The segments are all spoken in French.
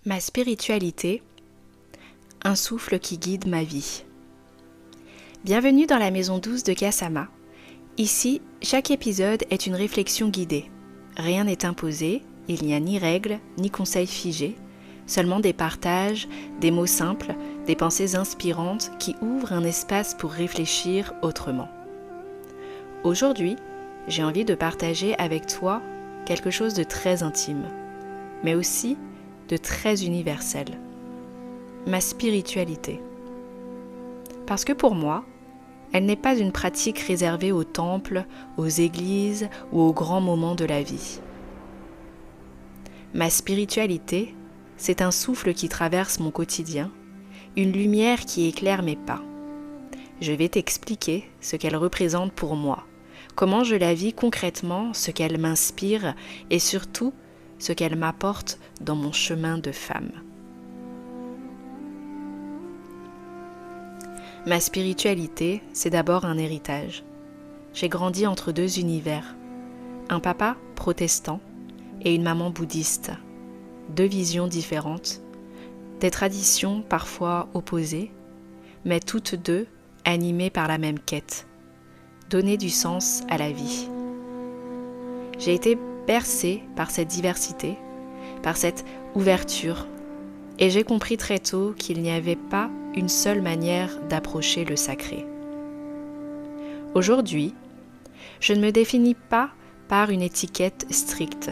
Ma spiritualité, un souffle qui guide ma vie. Bienvenue dans la maison douce de Kasama. Ici, chaque épisode est une réflexion guidée. Rien n'est imposé, il n'y a ni règles, ni conseils figés, seulement des partages, des mots simples, des pensées inspirantes qui ouvrent un espace pour réfléchir autrement. Aujourd'hui, j'ai envie de partager avec toi quelque chose de très intime, mais aussi de très universel. Ma spiritualité. Parce que pour moi, elle n'est pas une pratique réservée aux temples, aux églises ou aux grands moments de la vie. Ma spiritualité, c'est un souffle qui traverse mon quotidien, une lumière qui éclaire mes pas. Je vais t'expliquer ce qu'elle représente pour moi, comment je la vis concrètement, ce qu'elle m'inspire et surtout ce qu'elle m'apporte dans mon chemin de femme. Ma spiritualité, c'est d'abord un héritage. J'ai grandi entre deux univers, un papa protestant et une maman bouddhiste. Deux visions différentes, des traditions parfois opposées, mais toutes deux animées par la même quête, donner du sens à la vie. J'ai été bercée par cette diversité, par cette ouverture, et j'ai compris très tôt qu'il n'y avait pas une seule manière d'approcher le sacré. Aujourd'hui, je ne me définis pas par une étiquette stricte.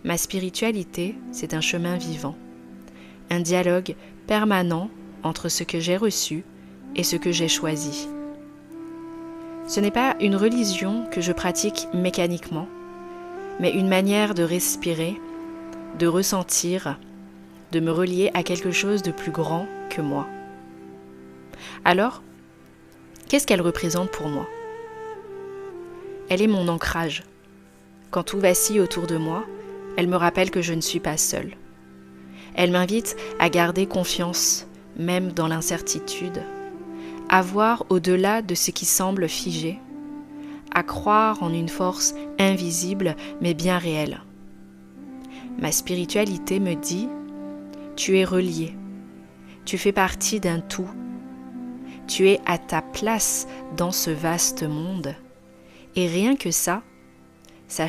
Ma spiritualité, c'est un chemin vivant, un dialogue permanent entre ce que j'ai reçu et ce que j'ai choisi. Ce n'est pas une religion que je pratique mécaniquement, mais une manière de respirer, de ressentir, de me relier à quelque chose de plus grand que moi. Alors, qu'est-ce qu'elle représente pour moi ? Elle est mon ancrage. Quand tout vacille autour de moi, elle me rappelle que je ne suis pas seule. Elle m'invite à garder confiance, même dans l'incertitude, à voir au-delà de ce qui semble figé, à croire en une force invisible mais bien réelle. Ma spiritualité me dit « Tu es relié, tu fais partie d'un tout, tu es à ta place dans ce vaste monde et rien que ça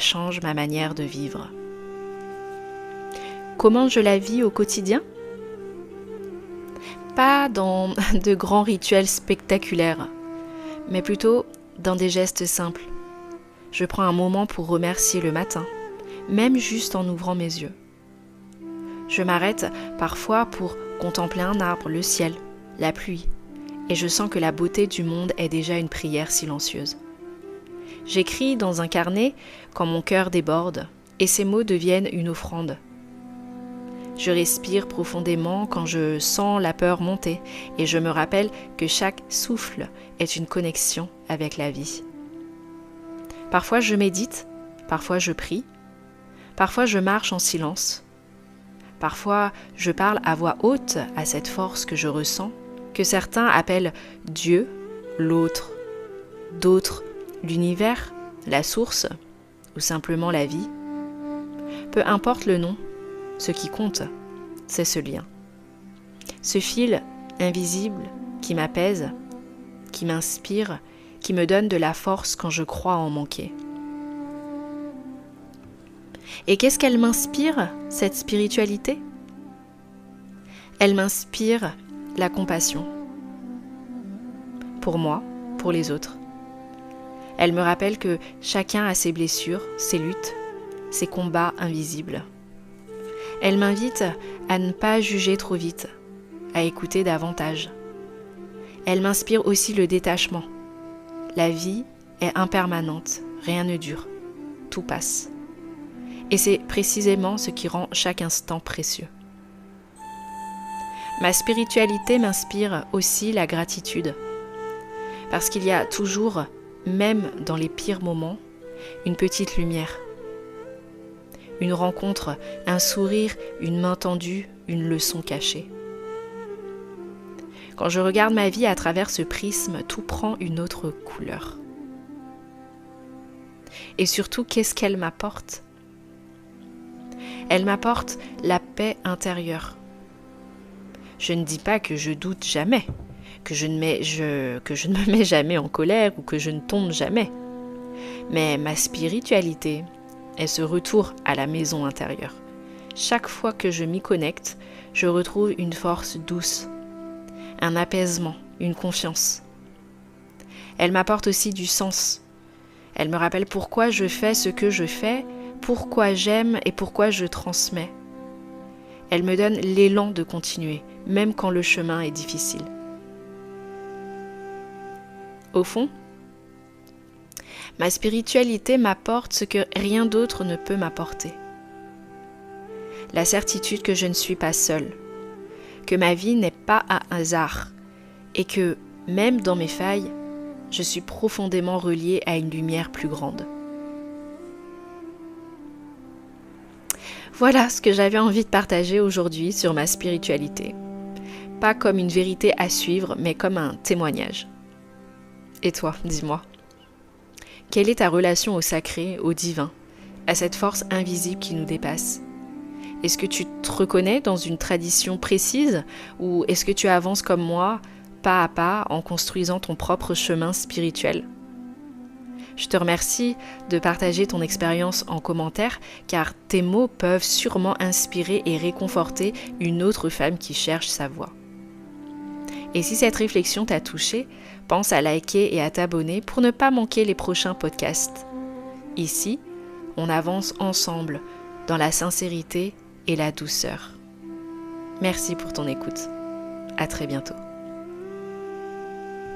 change ma manière de vivre. » Comment je la vis au quotidien ? Pas dans de grands rituels spectaculaires, mais plutôt dans des gestes simples. Je prends un moment pour remercier le matin, même juste en ouvrant mes yeux. Je m'arrête parfois pour contempler un arbre, le ciel, la pluie, et je sens que la beauté du monde est déjà une prière silencieuse. J'écris dans un carnet quand mon cœur déborde, et ces mots deviennent une offrande. Je respire profondément quand je sens la peur monter et je me rappelle que chaque souffle est une connexion avec la vie. Parfois je médite, parfois je prie, parfois je marche en silence, parfois je parle à voix haute à cette force que je ressens, que certains appellent Dieu, l'autre, d'autres l'univers, la source ou simplement la vie. Peu importe le nom, ce qui compte, c'est ce lien. Ce fil invisible qui m'apaise, qui m'inspire, qui me donne de la force quand je crois en manquer. Et qu'est-ce qu'elle m'inspire, cette spiritualité ? Elle m'inspire la compassion. Pour moi, pour les autres. Elle me rappelle que chacun a ses blessures, ses luttes, ses combats invisibles. Elle m'invite à ne pas juger trop vite, à écouter davantage. Elle m'inspire aussi le détachement. La vie est impermanente, rien ne dure, tout passe. Et c'est précisément ce qui rend chaque instant précieux. Ma spiritualité m'inspire aussi la gratitude, parce qu'il y a toujours, même dans les pires moments, une petite lumière. Une rencontre, un sourire, une main tendue, une leçon cachée. Quand je regarde ma vie à travers ce prisme, tout prend une autre couleur. Et surtout, qu'est-ce qu'elle m'apporte ? Elle m'apporte la paix intérieure. Je ne dis pas que je doute jamais, que je ne me mets jamais en colère ou que je ne tombe jamais. Mais ma spiritualité est ce retour à la maison intérieure. Chaque fois que je m'y connecte, je retrouve une force douce, un apaisement, une confiance. Elle m'apporte aussi du sens. Elle me rappelle pourquoi je fais ce que je fais, pourquoi j'aime et pourquoi je transmets. Elle me donne l'élan de continuer, même quand le chemin est difficile. Au fond, ma spiritualité m'apporte ce que rien d'autre ne peut m'apporter. La certitude que je ne suis pas seule, que ma vie n'est pas un hasard et que, même dans mes failles, je suis profondément reliée à une lumière plus grande. Voilà ce que j'avais envie de partager aujourd'hui sur ma spiritualité. Pas comme une vérité à suivre, mais comme un témoignage. Et toi, dis-moi, quelle est ta relation au sacré, au divin, à cette force invisible qui nous dépasse ? Est-ce que tu te reconnais dans une tradition précise ou est-ce que tu avances comme moi, pas à pas, en construisant ton propre chemin spirituel ? Je te remercie de partager ton expérience en commentaire car tes mots peuvent sûrement inspirer et réconforter une autre femme qui cherche sa voie. Et si cette réflexion t'a touché, pense à liker et à t'abonner pour ne pas manquer les prochains podcasts. Ici, on avance ensemble dans la sincérité et la douceur. Merci pour ton écoute. À très bientôt.